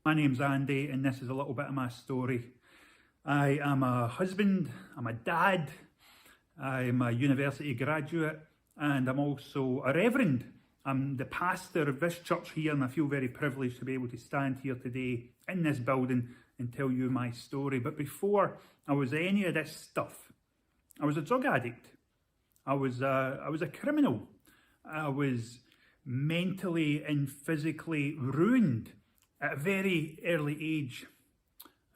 My name's Andy, and this is a little bit of my story. I am a husband, I'm a dad, I'm a university graduate, and I'm also a reverend. I'm the pastor of this church here, and I feel very privileged to be able to stand here today in this building and tell you my story. But before I was any of this stuff, I was a drug addict. I was a criminal. I was mentally and physically ruined at a very early age.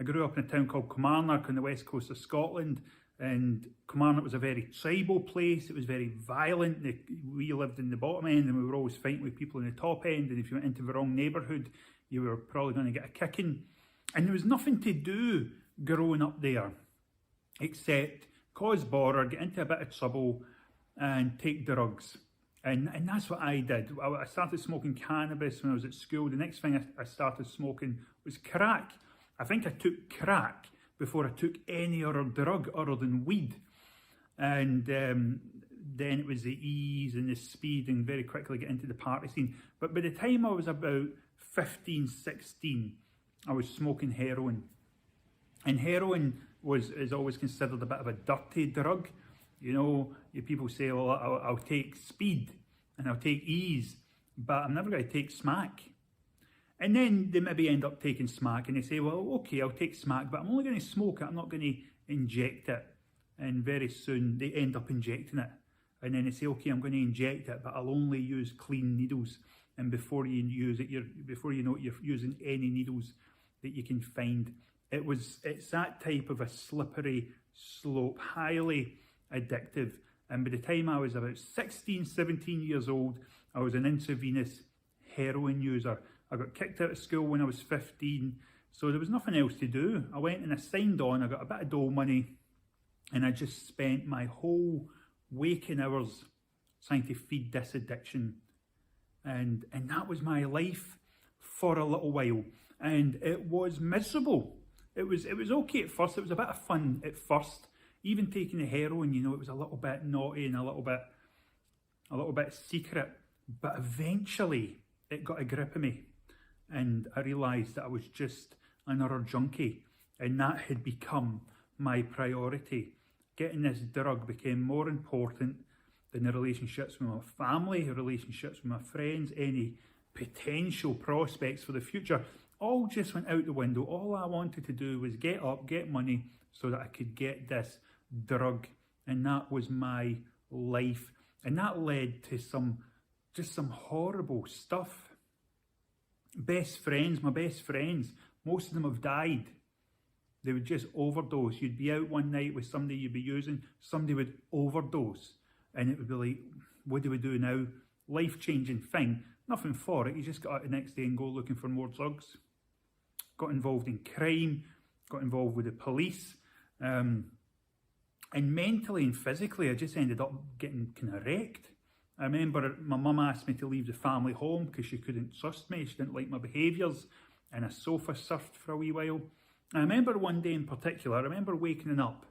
I grew up in a town called Kilmarnock on the west coast of Scotland, and Kilmarnock was a very tribal place. It was very violent. We lived in the bottom end, and we were always fighting with people in the top end, and if you went into the wrong neighbourhood, you were probably going to get a kicking. And there was nothing to do growing up there except cause bother, get into a bit of trouble, and take drugs. And that's what I did. I started smoking cannabis when I was at school. The next thing I started smoking was crack. I think I took crack before I took any other drug other than weed. And then it was the ease and the speed and very quickly get into the party scene. But by the time I was about 15, 16, I was smoking heroin. And heroin is always considered a bit of a dirty drug. You know, people say, well, I'll take speed and I'll take ease, but I'm never going to take smack. And then they maybe end up taking smack and they say, well, okay, I'll take smack, but I'm only going to smoke it, I'm not going to inject it. And very soon they end up injecting it. And then they say, okay, I'm going to inject it, but I'll only use clean needles. And before you use it, before you know it, you're using any needles that you can find. It's that type of a slippery slope, highly addictive. And by the time I was about 16, 17 years old, I was an intravenous heroin user. I got kicked out of school when I was 15, so there was nothing else to do. I went and I signed on, I got a bit of dole money, and I just spent my whole waking hours trying to feed this addiction. And that was my life for a little while. And it was miserable. It was okay at first, it was a bit of fun at first. Even taking the heroin, you know, it was a little bit naughty and a little bit secret. But eventually, it got a grip of me. And I realised that I was just another junkie. And that had become my priority. Getting this drug became more important than the relationships with my family, the relationships with my friends, any potential prospects for the future. All just went out the window. All I wanted to do was get up, get money, so that I could get this drug. And that was my life. And that led to some horrible stuff. My best friends, most of them have died. They would just overdose. You'd be out one night with somebody you'd be using, somebody would overdose. And it would be like, what do we do now? Life-changing thing. Nothing for it. You just got out the next day and go looking for more drugs. Got involved in crime, got involved with the police. And mentally and physically, I just ended up getting kind of wrecked. I remember my mum asked me to leave the family home because she couldn't trust me. She didn't like my behaviours. And I sofa surfed for a wee while. I remember one day in particular, I remember waking up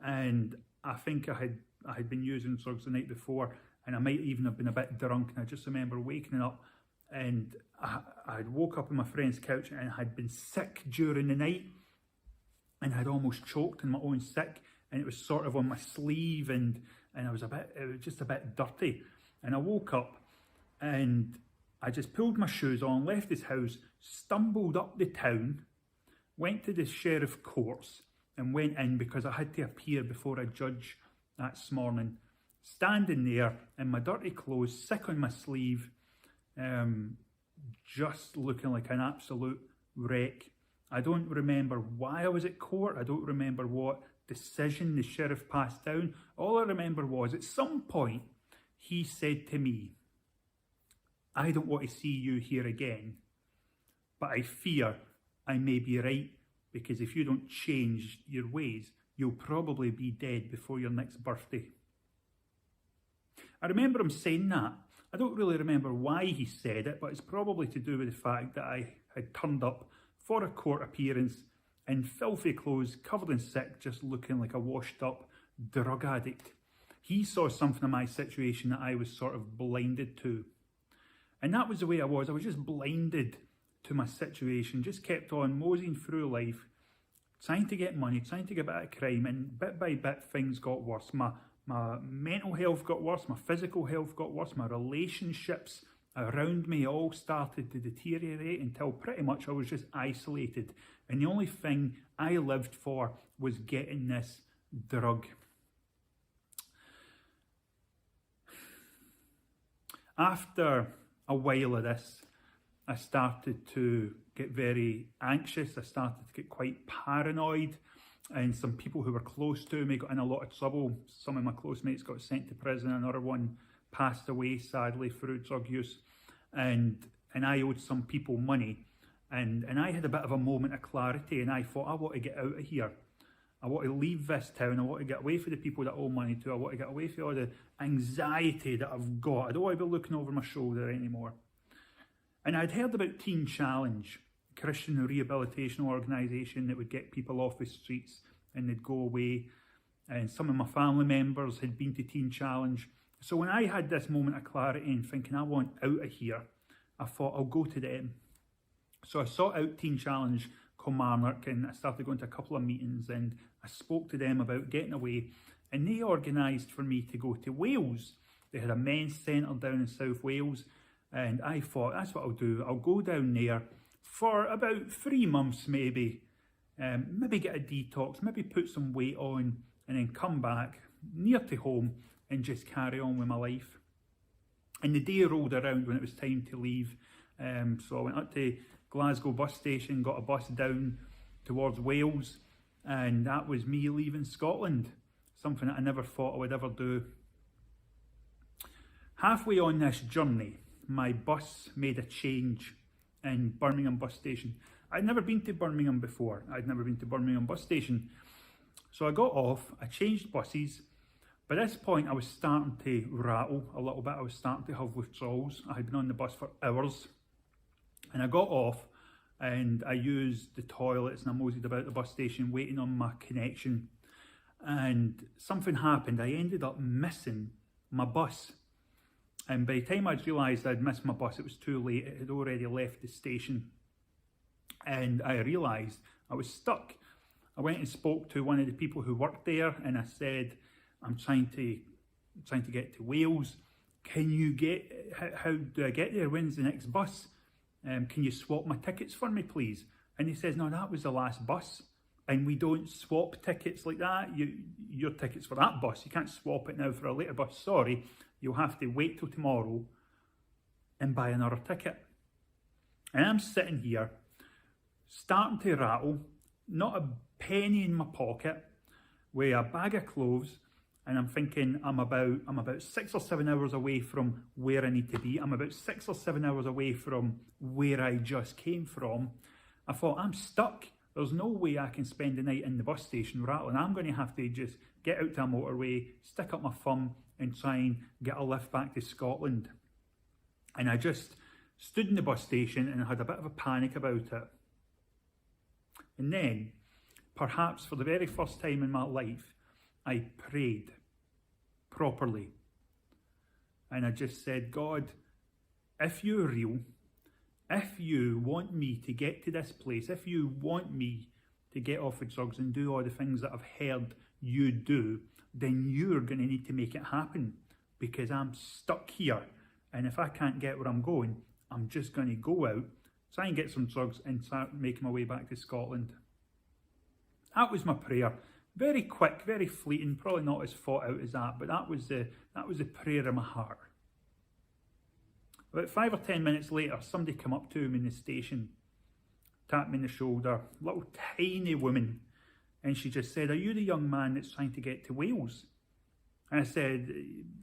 and I think I had been using drugs the night before, and I might even have been a bit drunk, and I just remember waking up and I woke up on my friend's couch and I had been sick during the night and I'd almost choked on my own sick, and it was sort of on my sleeve, and it was just a bit dirty. And I woke up and I just pulled my shoes on, left his house, stumbled up the town, went to the sheriff courts and went in because I had to appear before a judge that morning. Standing there in my dirty clothes, sick on my sleeve, just looking like an absolute wreck. I don't remember why I was at court. I don't remember what decision the sheriff passed down. All I remember was at some point he said to me, I don't want to see you here again, but I fear I may be right, because if you don't change your ways, you'll probably be dead before your next birthday. I remember him saying that. I don't really remember why he said it, but it's probably to do with the fact that I had turned up for a court appearance in filthy clothes, covered in sick, just looking like a washed up drug addict. He saw something in my situation that I was sort of blinded to. And that was the way I was just blinded to my situation, just kept on moseying through life, trying to get money, trying to get out of crime, and bit by bit things got worse. My mental health got worse, my physical health got worse, my relationships around me all started to deteriorate until pretty much I was just isolated. And the only thing I lived for was getting this drug. After a while of this, I started to get very anxious. I started to get quite paranoid, and some people who were close to me got in a lot of trouble. Some of my close mates got sent to prison. Another one passed away, sadly, through drug use. And I owed some people money. And I had a bit of a moment of clarity, and I thought, I want to get out of here. I want to leave this town. I want to get away from the people that I owe money to. I want to get away from all the anxiety that I've got. I don't want to be looking over my shoulder anymore. And I'd heard about Teen Challenge, a Christian rehabilitation organisation that would get people off the streets and they'd go away. And some of my family members had been to Teen Challenge. So when I had this moment of clarity and thinking, I want out of here, I thought, I'll go to them. So I sought out Teen Challenge Kilmarnock, and I started going to a couple of meetings, and I spoke to them about getting away, and they organised for me to go to Wales. They had a men's centre down in South Wales, and I thought, that's what I'll do. I'll go down there for about 3 months maybe, maybe get a detox, maybe put some weight on, and then come back near to home and just carry on with my life. And the day rolled around when it was time to leave, so I went up to Glasgow bus station, got a bus down towards Wales, and that was me leaving Scotland, something that I never thought I would ever do. Halfway on this journey, my bus made a change in Birmingham bus station. I'd never been to Birmingham before. I'd never been to Birmingham bus station. So I got off, I changed buses. By this point, I was starting to rattle a little bit. I was starting to have withdrawals. I had been on the bus for hours. And I got off and I used the toilets and I moseyed about the bus station waiting on my connection. And something happened. I ended up missing my bus. And by the time I'd realised I'd missed my bus, it was too late. It had already left the station. And I realised I was stuck. I went and spoke to one of the people who worked there, and I said, I'm trying to get to Wales. Can you how do I get there? When's the next bus? Can you swap my tickets for me, please? And he says, no, that was the last bus. And we don't swap tickets like that. Your ticket's for that bus. You can't swap it now for a later bus. Sorry, you'll have to wait till tomorrow and buy another ticket. And I'm sitting here, starting to rattle, not a penny in my pocket, with a bag of clothes, and I'm thinking I'm about 6 or 7 hours away from where I need to be. I'm about 6 or 7 hours away from where I just came from. I thought, I'm stuck. There's no way I can spend the night in the bus station rattling. I'm going to have to just get out to a motorway, stick up my thumb and try and get a lift back to Scotland. And I just stood in the bus station and I had a bit of a panic about it. And then, perhaps for the very first time in my life, I prayed properly. And I just said, God, if you're real, if you want me to get to this place, if you want me to get off the drugs and do all the things that I've heard you do, then you're going to need to make it happen, because I'm stuck here. And if I can't get where I'm going, I'm just going to go out, try and get some drugs and start making my way back to Scotland. That was my prayer. Very quick, very fleeting, probably not as thought out as that, but that was the prayer in my heart. About 5 or 10 minutes later, somebody came up to me in the station, tapped me on the shoulder, little tiny woman, and she just said, are you the young man that's trying to get to Wales? And I said,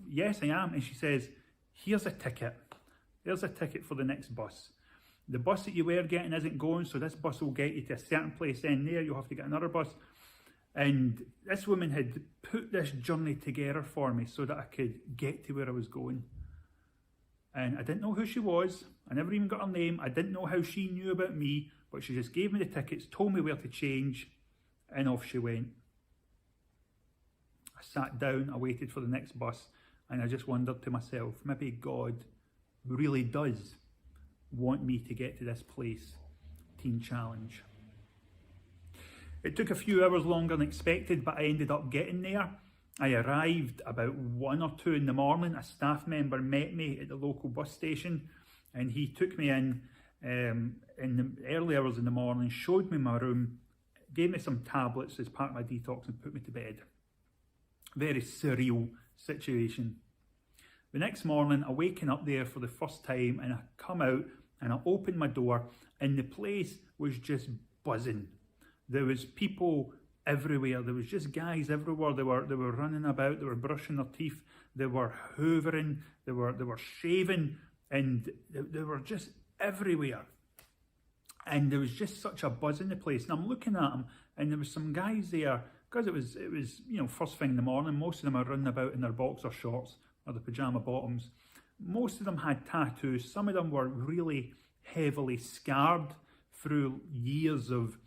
yes, I am. And she says, here's a ticket. There's a ticket for the next bus. The bus that you were getting isn't going, so this bus will get you to a certain place, and there you'll have to get another bus. And this woman had put this journey together for me so that I could get to where I was going. And I didn't know who she was. I never even got her name. I didn't know how she knew about me, but she just gave me the tickets, told me where to change, and off she went. I sat down, I waited for the next bus, and I just wondered to myself, maybe God really does want me to get to this place, Teen Challenge. It took a few hours longer than expected, but I ended up getting there. I arrived about 1 or 2 in the morning. A staff member met me at the local bus station, and he took me in the early hours in the morning, showed me my room, gave me some tablets as part of my detox and put me to bed. Very surreal situation. The next morning, I waken up there for the first time, and I come out and I open my door, and the place was just buzzing. There was people everywhere. There was just guys everywhere. They were running about. They were brushing their teeth. They were hoovering. They were shaving, and they were just everywhere. And there was just such a buzz in the place. And I'm looking at them, and there was some guys there, because it was first thing in the morning. Most of them are running about in their boxer shorts or the pajama bottoms. Most of them had tattoos. Some of them were really heavily scarred through years of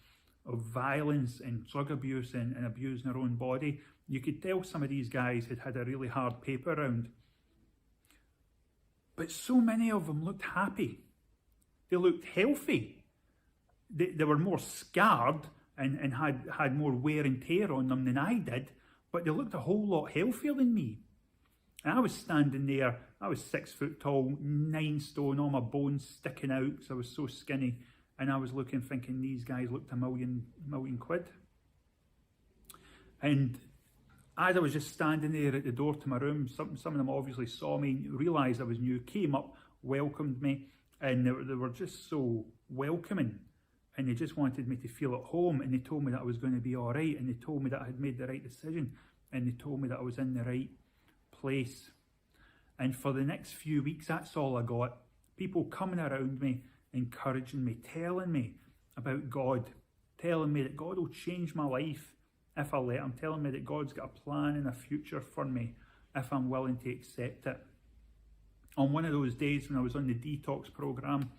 violence and drug abuse and abusing their own body. You could tell some of these guys had had a really hard paper round. But so many of them looked happy. They looked healthy. They were more scarred and had more wear and tear on them than I did, but they looked a whole lot healthier than me. And I was standing there, I was 6 foot tall, 9 stone, all my bones sticking out because I was so skinny. And I was looking, thinking these guys looked a million quid. And as I was just standing there at the door to my room, some of them obviously saw me, realised I was new, came up, welcomed me, and they were just so welcoming. And they just wanted me to feel at home, and they told me that I was going to be all right, and they told me that I had made the right decision, and they told me that I was in the right place. And for the next few weeks, that's all I got. People coming around me, encouraging me, telling me about God, telling me that God will change my life if I let him, telling me that God's got a plan and a future for me if I'm willing to accept it. On one of those days when I was on the detox program,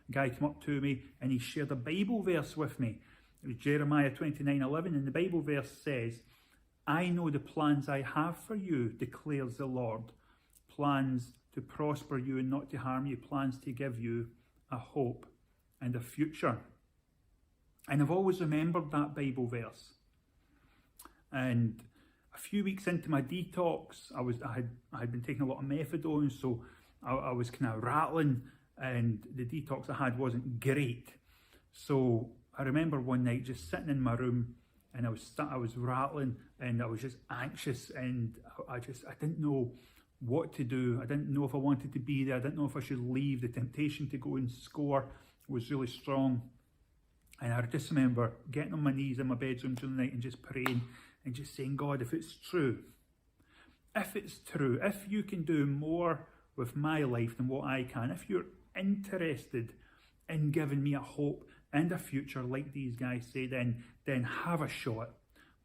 a guy came up to me and he shared a Bible verse with me. It was Jeremiah 29:11, and the Bible verse says, "I know the plans I have for you, declares the Lord, plans to prosper you and not to harm you, plans to give you a hope and a future." And I've always remembered that Bible verse. And a few weeks into my detox, I had been taking a lot of methadone, so I was kind of rattling, and the detox I had wasn't great. So I remember one night just sitting in my room, and I was rattling, and I was just anxious, and I didn't know what to do. I didn't know if I wanted to be there. I didn't know if I should leave. The temptation to go and score was really strong. And I just remember getting on my knees in my bedroom during the night and just praying and just saying, God, if it's true, if you can do more with my life than what I can, if you're interested in giving me a hope and a future like these guys say, then have a shot,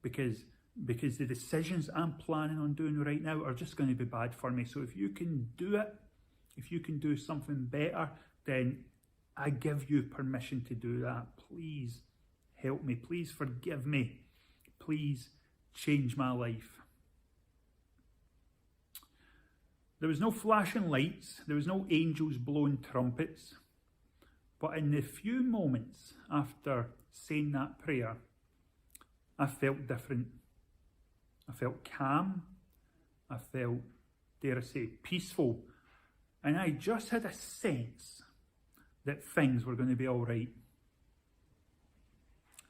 because the decisions I'm planning on doing right now are just going to be bad for me. So if you can do it, if you can do something better, then I give you permission to do that. Please help me. Please forgive me. Please change my life. There was no flashing lights. There was no angels blowing trumpets. But in the few moments after saying that prayer, I felt different. I felt calm. I felt, dare I say, peaceful. And I just had a sense that things were going to be all right.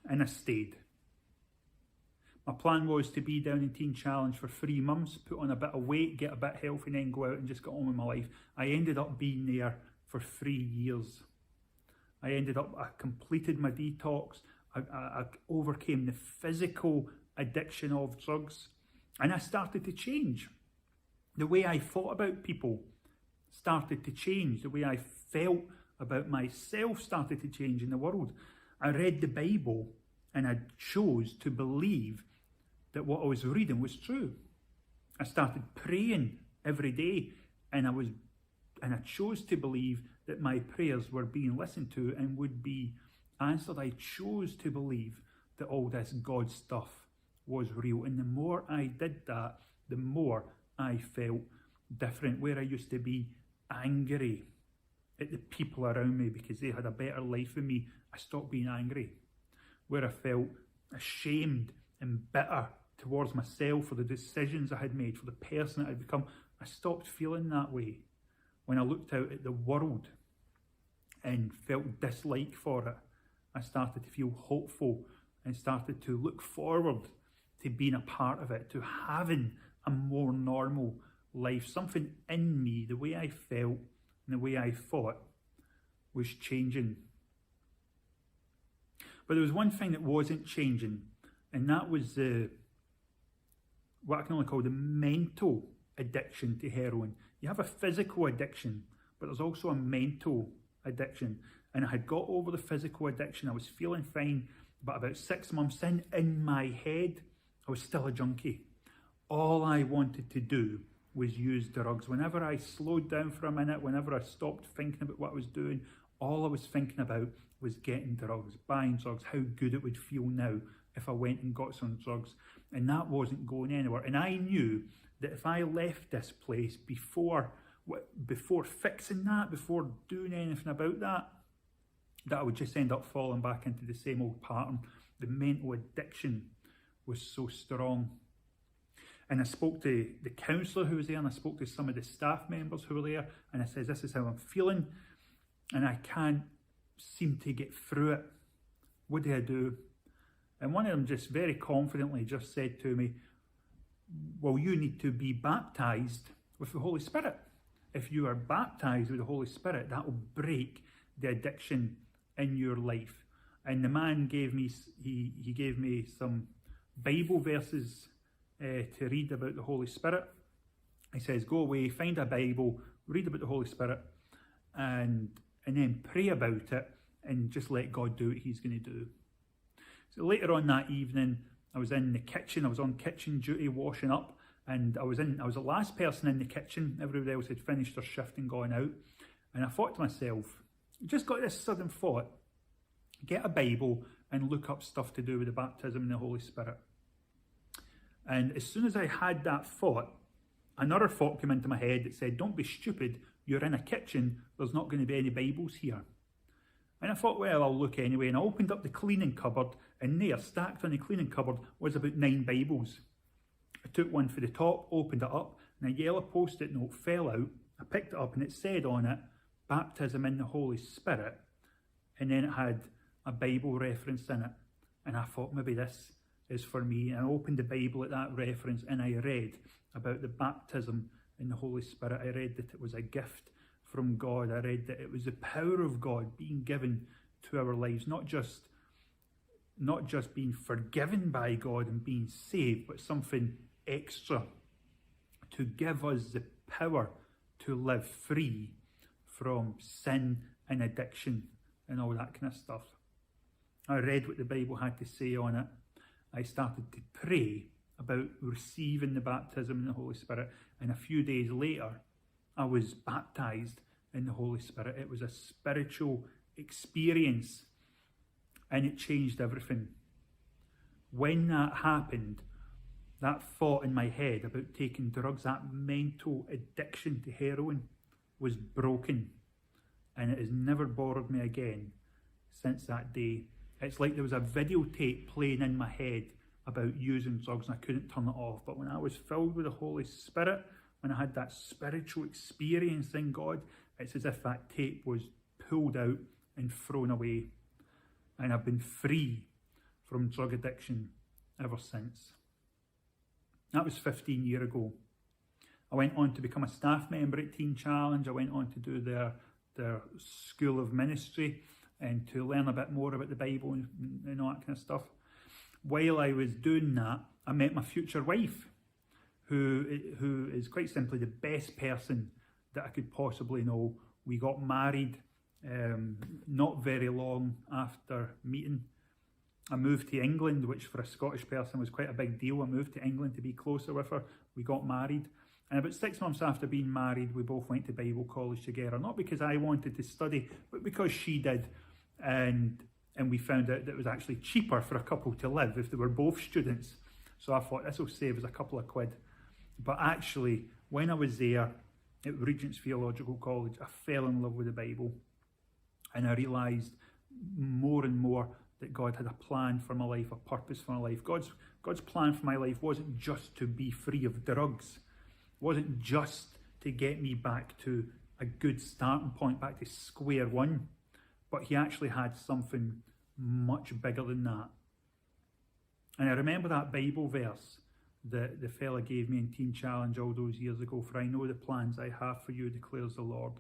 And I stayed. My plan was to be down in Teen Challenge for 3 months, put on a bit of weight, get a bit healthy, and then go out and just get on with my life. I ended up being there for 3 years. I completed my detox. I overcame the physical addiction of drugs, and I started to change. The way I thought about people started to change. The way I felt about myself started to change in the world. I read the Bible, and I chose to believe that what I was reading was true. I started praying every day, and I chose to believe that my prayers were being listened to and would be answered. I chose to believe that all this God stuff was real. And the more I did that, the more I felt different. Where I used to be angry at the people around me because they had a better life than me. I stopped being angry. Where I felt ashamed and bitter towards myself for the decisions I had made, for the person that I'd become, I stopped feeling that way. When I looked out at the world and felt dislike for it, I started to feel hopeful and started to look forward to being a part of it, to having a more normal life. Something in me, the way I felt and the way I thought, was changing. But there was one thing that wasn't changing, and that was what I can only call the mental addiction to heroin. You have a physical addiction, but there's also a mental addiction. And I had got over the physical addiction. I was feeling fine, but about 6 months in my head, I was still a junkie. All I wanted to do was use drugs. Whenever I slowed down for a minute, whenever I stopped thinking about what I was doing, all I was thinking about was getting drugs, buying drugs, how good it would feel now if I went and got some drugs. And that wasn't going anywhere. And I knew that if I left this place before fixing that, before doing anything about that, that I would just end up falling back into the same old pattern. The mental addiction was so strong. And I spoke to the counsellor who was there, and I spoke to some of the staff members who were there, and I said, this is how I'm feeling, and I can't seem to get through it. What do I do? And one of them just very confidently just said to me, well, you need to be baptised with the Holy Spirit. If you are baptised with the Holy Spirit, that will break the addiction in your life. And the man gave me, he gave me some Bible verses to read about the Holy Spirit. He says, go away, find a Bible, read about the Holy Spirit, and then pray about it and just let God do what he's going to do. So later on that evening, I was in the kitchen. I was on kitchen duty washing up, and I was the last person in the kitchen. Everybody else had finished their shift and gone out. And I thought to myself, just got this sudden thought, get a Bible and look up stuff to do with the baptism in the Holy Spirit. And as soon as I had that thought, another thought came into my head that said, don't be stupid, you're in a kitchen, there's not going to be any Bibles here. And I thought, well, I'll look anyway. And I opened up the cleaning cupboard, and there, stacked on the cleaning cupboard, was about 9 Bibles. I took one for the top, opened it up, and a yellow post-it note fell out. I picked it up, and it said on it, baptism in the Holy Spirit. And then it had a Bible reference in it. And I thought, maybe this is for me. And I opened the Bible at that reference, and I read about the baptism in the Holy Spirit. I read that it was a gift from God. I read that it was the power of God being given to our lives, not just being forgiven by God and being saved, but something extra to give us the power to live free from sin and addiction and all that kind of stuff. I read what the Bible had to say on it. I started to pray about receiving the baptism in the Holy Spirit, and a few days later I was baptized in the Holy Spirit. It was a spiritual experience, and it changed everything. When that happened, that thought in my head about taking drugs, that mental addiction to heroin, was broken, and it has never bothered me again since that day. It's like there was a videotape playing in my head about using drugs and I couldn't turn it off. But when I was filled with the Holy Spirit, when I had that spiritual experience in God, it's as if that tape was pulled out and thrown away. And I've been free from drug addiction ever since. That was 15 years ago. I went on to become a staff member at Teen Challenge. I went on to do their School of Ministry and to learn a bit more about the Bible and all that kind of stuff. While I was doing that, I met my future wife, who is quite simply the best person that I could possibly know. We got married not very long after meeting. I moved to England, which for a Scottish person was quite a big deal. I moved to England to be closer with her. We got married. And about 6 months after being married, we both went to Bible college together. Not because I wanted to study, but because she did. And we found out that it was actually cheaper for a couple to live if they were both students. So I thought, this will save us a couple of quid. But actually, when I was there, at Regent's Theological College, I fell in love with the Bible, and I realised more and more that God had a plan for my life, a purpose for my life. God's plan for my life wasn't just to be free of drugs, wasn't just to get me back to a good starting point, back to square one, but he actually had something much bigger than that. And I remember that Bible verse that the fella gave me in Teen Challenge all those years ago. For I know the plans I have for you, declares the Lord,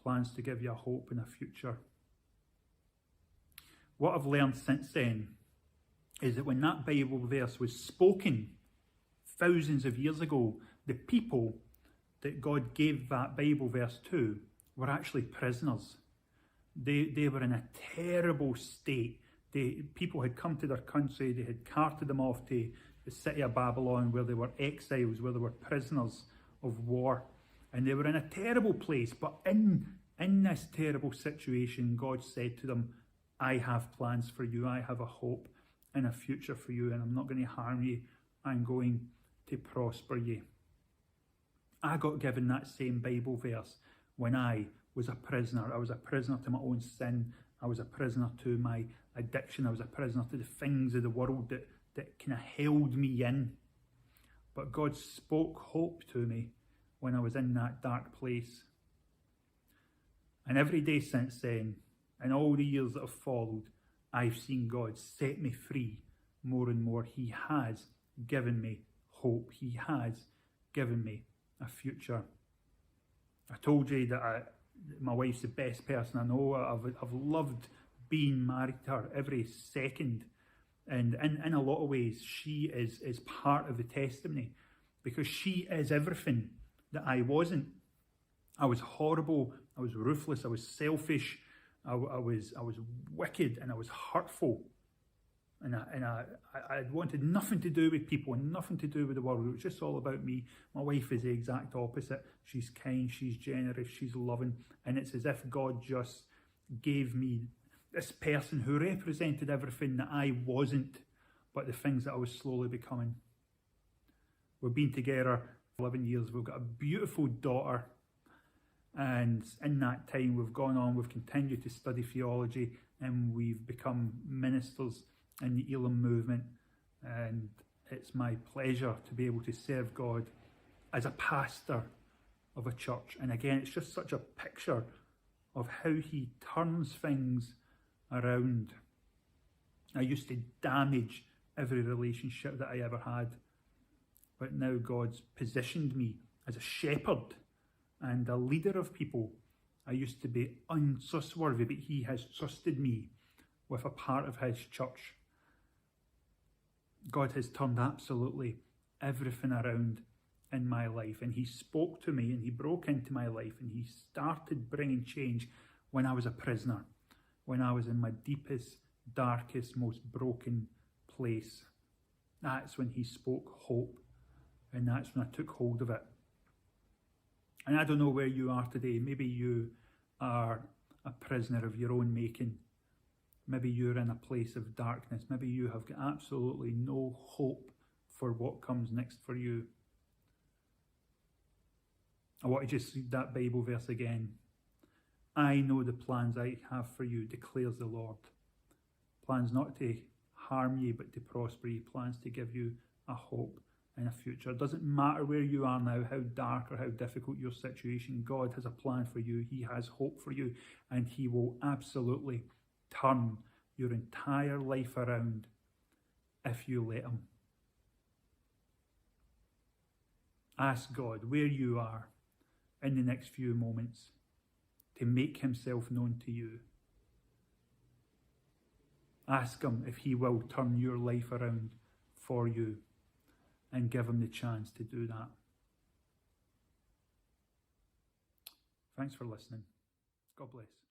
plans to give you a hope and a future. What I've learned since then is that when that Bible verse was spoken thousands of years ago, the people that God gave that Bible verse to were actually prisoners. They were in a terrible state. People had come to their country, they had carted them off to the city of Babylon, where they were exiles, where they were prisoners of war. And they were in a terrible place, but in this terrible situation, God said to them, I have plans for you, I have a hope and a future for you, and I'm not going to harm you, I'm going to prosper you. I got given that same Bible verse when I was a prisoner. I was a prisoner to my own sin. I was a prisoner to my addiction. I was a prisoner to the things of the world that kind of held me in. But God spoke hope to me when I was in that dark place. And every day since then, and all the years that have followed, I've seen God set me free more and more. He has given me hope. He has given me a future. I told you that my wife's the best person I know. I've loved being married to her every second. And in a lot of ways, she is part of the testimony, because she is everything that I wasn't. I was horrible, I was ruthless, I was selfish, I was wicked, and I was hurtful. And I wanted nothing to do with people and nothing to do with the world. It was just all about me. My wife is the exact opposite. She's kind, she's generous, she's loving. And it's as if God just gave me this person who represented everything that I wasn't, but the things that I was slowly becoming. We've been together 11 years. We've got a beautiful daughter. And in that time, we've continued to study theology, and we've become ministers in the Elam movement. And it's my pleasure to be able to serve God as a pastor of a church. And again, it's just such a picture of how he turns things around. I used to damage every relationship that I ever had, but now God's positioned me as a shepherd and a leader of people. I used to be untrustworthy, but he has trusted me with a part of his church. God has turned absolutely everything around in my life, and he spoke to me, and he broke into my life, and he started bringing change when I was a prisoner, when I was in my deepest, darkest, most broken place. That's when he spoke hope, and that's when I took hold of it. And I don't know where you are today. Maybe you are a prisoner of your own making. Maybe you're in a place of darkness. Maybe you have got absolutely no hope for what comes next for you. I want to just read that Bible verse again. I know the plans I have for you, declares the Lord. Plans not to harm you, but to prosper you. Plans to give you a hope and a future. It doesn't matter where you are now, how dark or how difficult your situation. God has a plan for you. He has hope for you, and he will absolutely turn your entire life around if you let him. Ask God where you are in the next few moments to make himself known to you. Ask him if he will turn your life around for you, and give him the chance to do that. Thanks for listening. God bless.